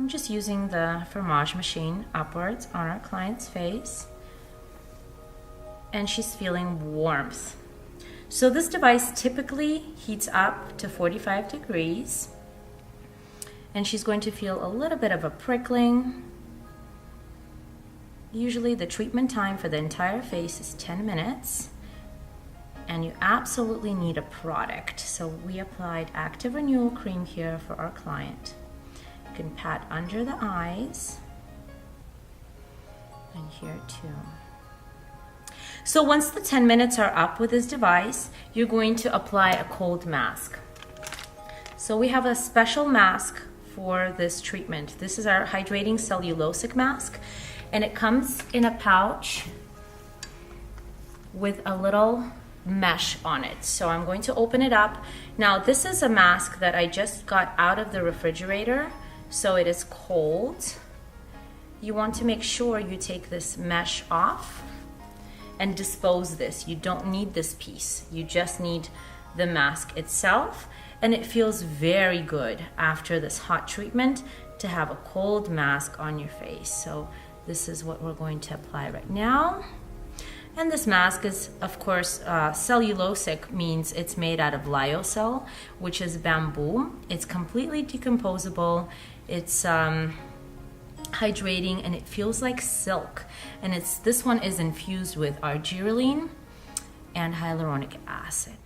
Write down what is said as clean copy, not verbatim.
I'm just using the fromage machine upwards on our client's face, and she's feeling warmth. So this device typically heats up to 45 degrees, and she's going to feel a little bit of a prickling. Usually the treatment time for the entire face is 10 minutes, and you absolutely need a product. So we applied Active Renewal Cream here for our client. You can pat under the eyes and here too. So once the 10 minutes are up with this device, you're going to apply a cold mask. So we have a special mask for this treatment. This is our Hydrating Cellulosic mask, and it comes in a pouch with a little mesh on it. So I'm going to open it up. Now this is a mask that I just got out of the refrigerator, so it is cold. You want to make sure you take this mesh off and dispose this. You don't need this piece. You just need the mask itself, and it feels very good after this hot treatment to have a cold mask on your face. So this is what we're going to apply right now. And this mask is, of course, cellulosic means it's made out of lyocell, which is bamboo. It's completely decomposable. It's hydrating, and it feels like silk. And this one is infused with argireline and hyaluronic acid.